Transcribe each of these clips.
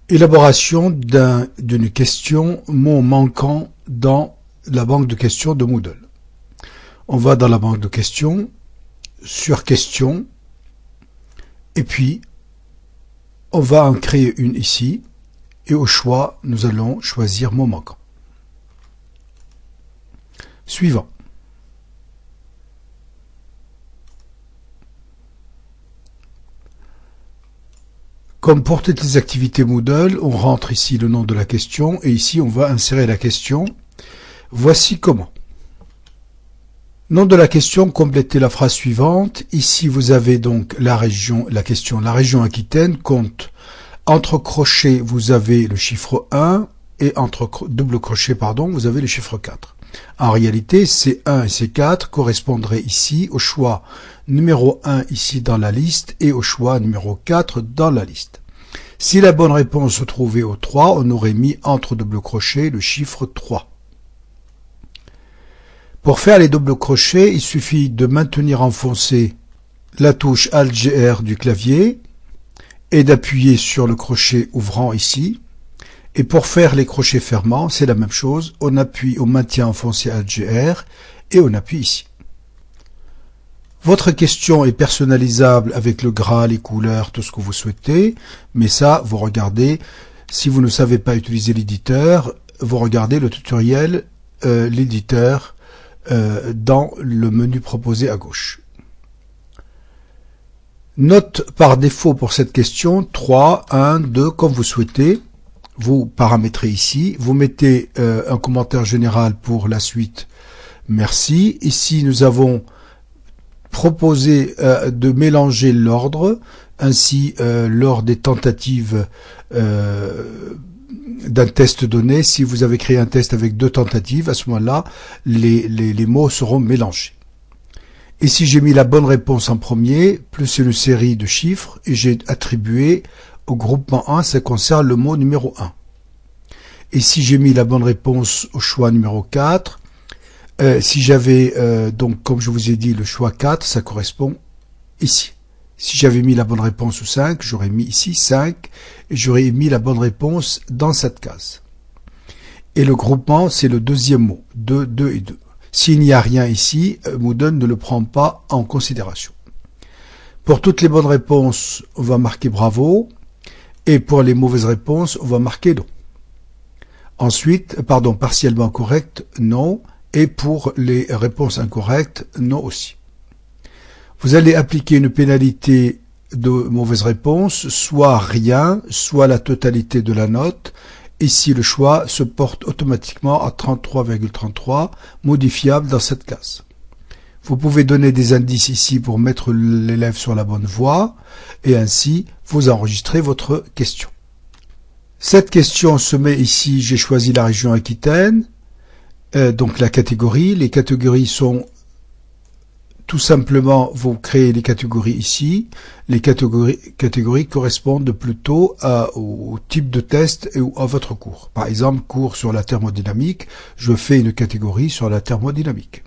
Élaboration d'une question mot manquant dans la banque de questions de Moodle. On va dans la banque de questions, sur questions, et puis on va en créer une ici, et au choix, nous allons choisir mot manquant. Suivant. Comme pour toutes les activités Moodle, on rentre ici le nom de la question et ici on va insérer la question. Voici comment. Nom de la question, complétez la phrase suivante. Ici vous avez donc la question, la région Aquitaine compte. Entre crochets, vous avez le chiffre 1 et entre double crochet, pardon, vous avez le chiffre 4. En réalité, ces 1 et ces 4 correspondraient ici au choix numéro 1 ici dans la liste et au choix numéro 4 dans la liste. Si la bonne réponse se trouvait au 3, on aurait mis entre double crochets le chiffre 3. Pour faire les doubles crochets, il suffit de maintenir enfoncée la touche Alt-GR du clavier et d'appuyer sur le crochet ouvrant ici. Et pour faire les crochets fermants, c'est la même chose. On appuie, on maintient enfoncé Alt-GR et on appuie ici. Votre question est personnalisable avec le gras, les couleurs, tout ce que vous souhaitez. Mais ça, vous regardez. Si vous ne savez pas utiliser l'éditeur, vous regardez le tutoriel, l'éditeur, dans le menu proposé à gauche. Note par défaut pour cette question, 3, 1, 2, comme vous souhaitez. Vous paramétrez ici, vous mettez un commentaire général pour la suite. Merci. Ici, nous avons proposé de mélanger l'ordre. Ainsi, lors des tentatives d'un test donné, si vous avez créé un test avec 2 tentatives, à ce moment-là, les mots seront mélangés. Ici, j'ai mis la bonne réponse en premier, plus une série de chiffres, et j'ai attribué au groupement 1, ça concerne le mot numéro 1. Ici, j'ai mis la bonne réponse au choix numéro 4. Si j'avais, donc, comme je vous ai dit, le choix 4, ça correspond ici. Si j'avais mis la bonne réponse au 5, j'aurais mis ici 5, et j'aurais mis la bonne réponse dans cette case. Et le groupement, c'est le deuxième mot, 2, 2 et 2. S'il n'y a rien ici, Moodle ne le prend pas en considération. Pour toutes les bonnes réponses, on va marquer bravo. Et pour les mauvaises réponses, on va marquer non. Ensuite, pardon, partiellement correct, non. Et pour les réponses incorrectes, non aussi. Vous allez appliquer une pénalité de mauvaise réponse, soit rien, soit la totalité de la note. Ici, le choix se porte automatiquement à 33,33, modifiable dans cette case. Vous pouvez donner des indices ici pour mettre l'élève sur la bonne voie, et ainsi, vous enregistrez votre question. Cette question se met ici, j'ai choisi la région Aquitaine, donc la catégorie. Les catégories sont tout simplement, vous créez les catégories ici. Les catégories correspondent plutôt au type de test et à votre cours. Par exemple, cours sur la thermodynamique, je fais une catégorie sur la thermodynamique.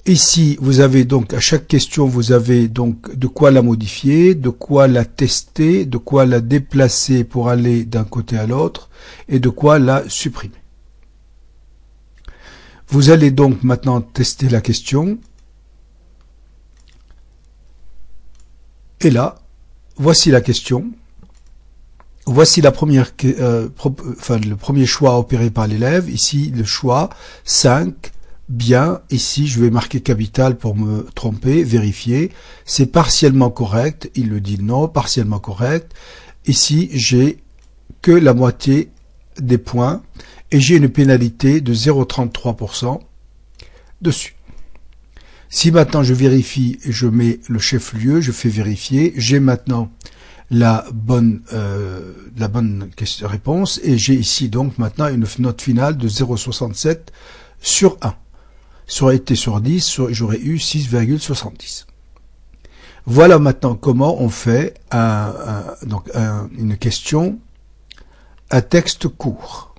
Ici, vous avez donc, à chaque question, vous avez donc de quoi la modifier, de quoi la tester, de quoi la déplacer pour aller d'un côté à l'autre, et de quoi la supprimer. Vous allez donc maintenant tester la question. Et là, voici la question. Voici la première, le premier choix opéré par l'élève. Ici, le choix 5. Bien, ici je vais marquer capital pour me tromper, vérifier, c'est partiellement correct, il le dit non, partiellement correct. Ici j'ai que la moitié des points et j'ai une pénalité de 0,33% dessus. Si maintenant je vérifie et je mets le chef-lieu, je fais vérifier, j'ai maintenant la bonne réponse et j'ai ici donc maintenant une note finale de 0,67 sur 1. Ça aurait été sur 10, j'aurais eu 6,70. Voilà maintenant comment on fait une question à texte court.